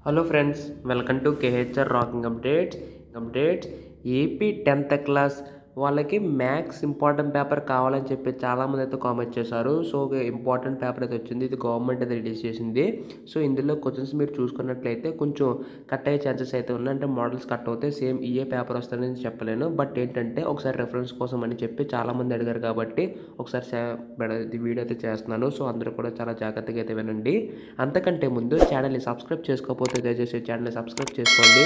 Hello friends, welcome to KHR rocking updates. AP 10th class వాళ్ళకి maths important paper కావాలని చెప్పి చాలామంది అయితే కామెంట్ చేశారు. సో ఒక ఇంపార్టెంట్ పేపర్ అయితే వచ్చింది. ఇది గవర్నమెంట్ అయితే రిలీజ్ చేసింది. సో ఇందులో క్వశ్చన్స్ మీరు చూసుకున్నట్లయితే కొంచెం కట్ అయ్యే ఛాన్సెస్ అయితే ఉన్నాయి. అంటే మోడల్స్ కట్ అవుతాయి. సేమ్ ఇయే పేపర్ వస్తుందని చెప్పలేను. బట్ ఏంటంటే ఒకసారి రెఫరెన్స్ కోసం అని చెప్పి చాలామంది అడిగారు కాబట్టి ఒకసారి వీడియో అయితే చేస్తున్నాను. సో అందరూ కూడా చాలా జాగ్రత్తగా అయితే వినండి. అంతకంటే ముందు ఛానల్ని సబ్స్క్రైబ్ చేసుకోకపోతే దయచేసి ఛానల్ని సబ్స్క్రైబ్ చేసుకోండి.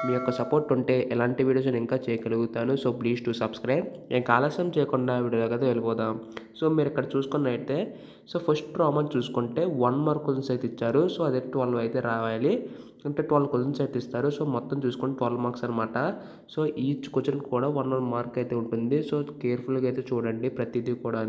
మీ యొక్క సపోర్ట్ ఉంటే ఎలాంటి వీడియోస్ నేను ఇంకా చేయగలుగుతాను. So please to subscribe. నేను ఆలస్యం చేయకుండా వీడియోకి అయితే వెళ్ళిపోదాం. సో మీరు ఇక్కడ చూసుకున్నట్లయితే సో ఫస్ట్ ప్రాబ్లం చూసుకుంటే 1 మార్క్ క్వశ్చన్స్ అయితే ఇచ్చారు. సో అదే 12 అయితే రావాలి. అంటే 12 క్వశ్చన్స్ అయితే ఇస్తారు. సో మొత్తం చూసుకుంటే 12 మార్క్స్ అనమాట. సో ఈచ్ క్వశ్చన్ కూడా 1 మార్క్ అయితే ఉంటుంది. సో కేర్ఫుల్గా అయితే చూడండి ప్రతిదీ కూడా.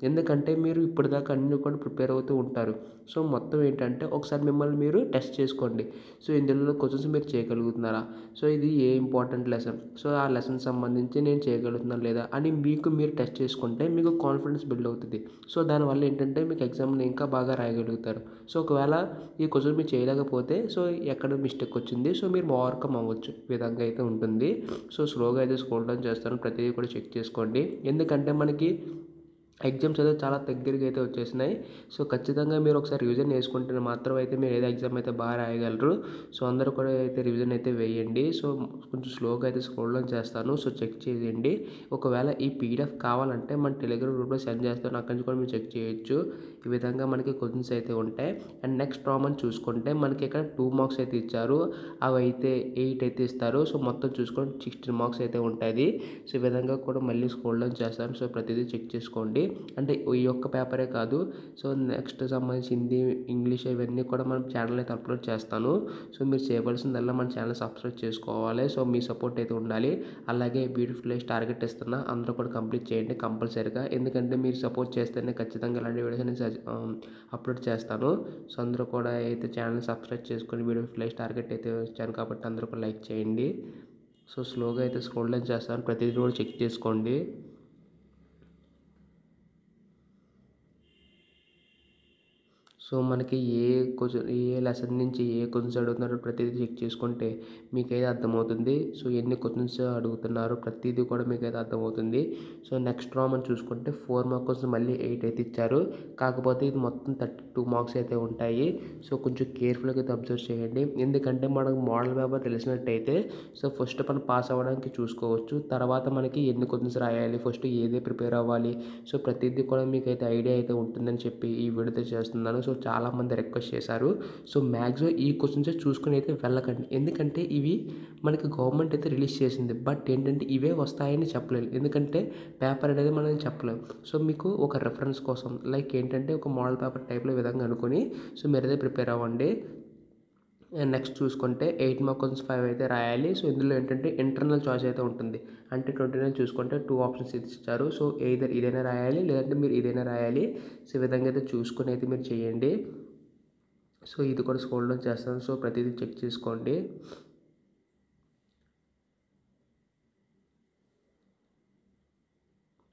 ఎందుకంటే మీరు ఇప్పటిదాకా అన్నీ కూడా ప్రిపేర్ అవుతూ ఉంటారు. సో మొత్తం ఏంటంటే ఒకసారి మిమ్మల్ని మీరు టెస్ట్ చేసుకోండి. సో ఇందులో క్వశ్చన్స్ మీరు చేయగలుగుతున్నారా, సో ఇది ఏ ఇంపార్టెంట్ లెసన్, సో ఆ లెసన్ సంబంధించి నేను చేయగలుగుతున్నాను లేదా అని మీకు మీరు టెస్ట్ చేసుకుంటే మీకు కాన్ఫిడెన్స్ బిల్డ్ అవుతుంది. సో దానివల్ల ఏంటంటే మీకు ఎగ్జామ్ని ఇంకా బాగా రాయగలుగుతారు. సో ఒకవేళ ఈ క్వశ్చన్ మీరు చేయలేకపోతే సో ఎక్కడ మిస్టేక్ వచ్చింది, సో మీరు ఓవర్కమ్ అవ్వచ్చు ఈ విధంగా అయితే ఉంటుంది. సో స్లోగా అయితే స్క్రోల్ డౌన్ చేస్తాను, ప్రతిదీ కూడా చెక్ చేసుకోండి. ఎందుకంటే మనకి ఎగ్జామ్స్ అయితే చాలా దగ్గరికి అయితే వచ్చేసినాయి. సో ఖచ్చితంగా మీరు ఒకసారి రివిజన్ వేసుకుంటే మాత్రం అయితే మీరు ఏదో ఎగ్జామ్ అయితే బాగా రాయగలరు. సో అందరూ కూడా అయితే రివిజన్ అయితే వేయండి. సో కొంచెం స్లోగా అయితే స్క్రోల్ డౌన్ చేస్తాను. సో చెక్ చేయండి. ఒకవేళ ఈ పీడిఎఫ్ కావాలంటే మన టెలిగ్రామ్ గ్రూప్లో సెండ్ చేస్తాను, అక్కడి నుంచి కూడా మీరు చెక్ చేయొచ్చు. ఈ విధంగా మనకి క్వశ్చన్స్ అయితే ఉంటాయి. అండ్ నెక్స్ట్ ప్రాబ్లం చూసుకుంటే మనకి ఇక్కడ 2 మార్క్స్ అయితే ఇచ్చారు. అవి అయితే 8 అయితే ఇస్తారు. సో మొత్తం చూసుకుంటే 16 మార్క్స్ అయితే ఉంటుంది. సో ఈ విధంగా కూడా మళ్ళీ స్క్రోల్ డౌన్ చేస్తాను. సో ప్రతిదీ చెక్ చేసుకోండి. అంటే ఈ ఒక్క పేపరే కాదు, సో నెక్స్ట్ సంబంధించి హిందీ, ఇంగ్లీష్ ఇవన్నీ కూడా మనం ఛానల్ అయితే అప్లోడ్ చేస్తాను. సో మీరు చేయవలసిందల్లా మన ఛానల్ సబ్స్క్రైబ్ చేసుకోవాలి. సో మీ సపోర్ట్ అయితే ఉండాలి. అలాగే బ్యూటిఫుల్ లైఫ్ టార్గెట్ ఇస్తున్నా, అందరూ కూడా కంప్లీట్ చేయండి కంపల్సరీగా. ఎందుకంటే మీరు సపోర్ట్ చేస్తేనే ఖచ్చితంగా ఇలాంటి వీడియోస్ అనేది అప్లోడ్ చేస్తాను. సో అందరూ కూడా అయితే ఛానల్ సబ్స్క్రైబ్ చేసుకొని బ్యూటిఫుల్ లైఫ్ టార్గెట్ అయితే వచ్చాను కాబట్టి అందరూ కూడా లైక్ చేయండి. సో స్లోగా అయితే స్క్రోల్ డౌన్ చేస్తాను, ప్రతిదీ కూడా చెక్ చేసుకోండి. సో మనకి ఏ లెసన్ నుంచి ఏ క్వశ్చన్స్ అడుగుతున్నారో ప్రతిదీ చెక్ చేసుకుంటే మీకైతే అర్థమవుతుంది. సో ఎన్ని క్వశ్చన్స్ అడుగుతున్నారో ప్రతిదీ కూడా మీకైతే అర్థమవుతుంది. సో నెక్స్ట్ ప్రాబ్లం చూసుకుంటే 4 మార్క్ క్వశ్చన్ మళ్ళీ 8 అయితే ఇచ్చారు. కాకపోతే ఇది మొత్తం 32 మార్క్స్ అయితే ఉంటాయి. సో కొంచెం కేర్ఫుల్గా అయితే అబ్జర్వ్ చేయండి. ఎందుకంటే మనకు మోడల్ పేపర్ తెలిసినట్టయితే సో ఫస్ట్ మనం పాస్ అవ్వడానికి చూసుకోవచ్చు. తర్వాత మనకి ఎన్ని క్వశ్చన్స్ రాయాలి, ఫస్ట్ ఏదే ప్రిపేర్ అవ్వాలి, సో ప్రతిదీ కూడా మీకైతే ఐడియా అయితే ఉంటుందని చెప్పి ఈ వీడియో చేస్తున్నాను. సో చాలామంది రిక్వెస్ట్ చేశారు. సో మ్యాక్సిమం ఈ క్వశ్చన్స్ చూసుకుని అయితే వెళ్ళకండి. ఎందుకంటే ఇవి మనకి గవర్నమెంట్ అయితే రిలీజ్ చేసింది. బట్ ఏంటంటే ఇవే వస్తాయని చెప్పలేదు. ఎందుకంటే పేపర్ అనేది మనం చెప్పలేము. సో మీకు ఒక రెఫరెన్స్ కోసం లైక్ ఏంటంటే ఒక మోడల్ పేపర్ టైప్లో విధంగా అనుకుని సో మీరైతే ప్రిపేర్ అవ్వండి. నెక్స్ట్ చూసుకుంటే 8 మార్క్ క్వశ్చన్స్ 5 అయితే రాయాలి. సో ఇందులో ఏంటంటే ఇంటర్నల్ చాయిస్ అయితే ఉంటుంది. అంటే 29 చూసుకుంటే 2 ఆప్షన్స్ ఇచ్చారు. సో ఎయిదర్ ఇదైనా రాయాలి, లేదంటే మీరు ఇదైనా రాయాలి. సో ఈ విధంగా అయితే చూసుకొని అయితే మీరు చేయండి. సో ఇది కూడా స్క్రోల్ డౌన్ చేస్తాను. సో ప్రతిదీ చెక్ చేసుకోండి.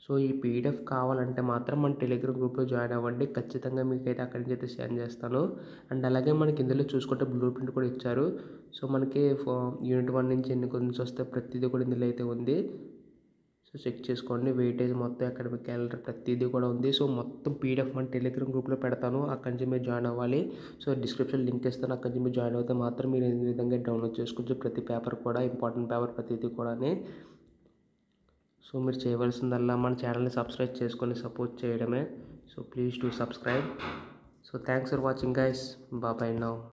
సో ఈ పీడిఎఫ్ కావాలంటే మాత్రం మన టెలిగ్రామ్ గ్రూప్లో జాయిన్ అవ్వండి. ఖచ్చితంగా మీకైతే అక్కడి నుంచి అయితే సెండ్ చేస్తాను. అండ్ అలాగే మనకి ఇందులో చూసుకుంటే బ్లూ ప్రింట్ కూడా ఇచ్చారు. సో మనకి యూనిట్ 1 నుంచి ఎన్ని క్వశ్చన్స్ వస్తే ప్రతిదీ కూడా ఇందులో అయితే ఉంది. సో చెక్ చేసుకోండి. వెయిటేజ్ మొత్తం అకాడమిక్ క్యాలెండర్ ప్రతిదీ కూడా ఉంది. సో మొత్తం పీడిఎఫ్ మన టెలిగ్రామ్ గ్రూప్లో పెడతాను, అక్కడి నుంచి మీరు జాయిన్ అవ్వాలి. సో డిస్క్రిప్షన్ లింక్ ఇస్తాను, అక్కడి నుంచి మీరు జాయిన్ అవుతే మాత్రం మీరు ఈ విధంగా డౌన్లోడ్ చేసుకోవచ్చు. ప్రతి పేపర్ కూడా ఇంపార్టెంట్ పేపర్ ప్రతిదీ కూడా. సో మీరు చేయవలసిందల్లా మన ఛానల్ని సబ్స్క్రైబ్ చేసుకొని సపోర్ట్ చేయడమే. So please to subscribe. So thanks for watching guys. Bye now.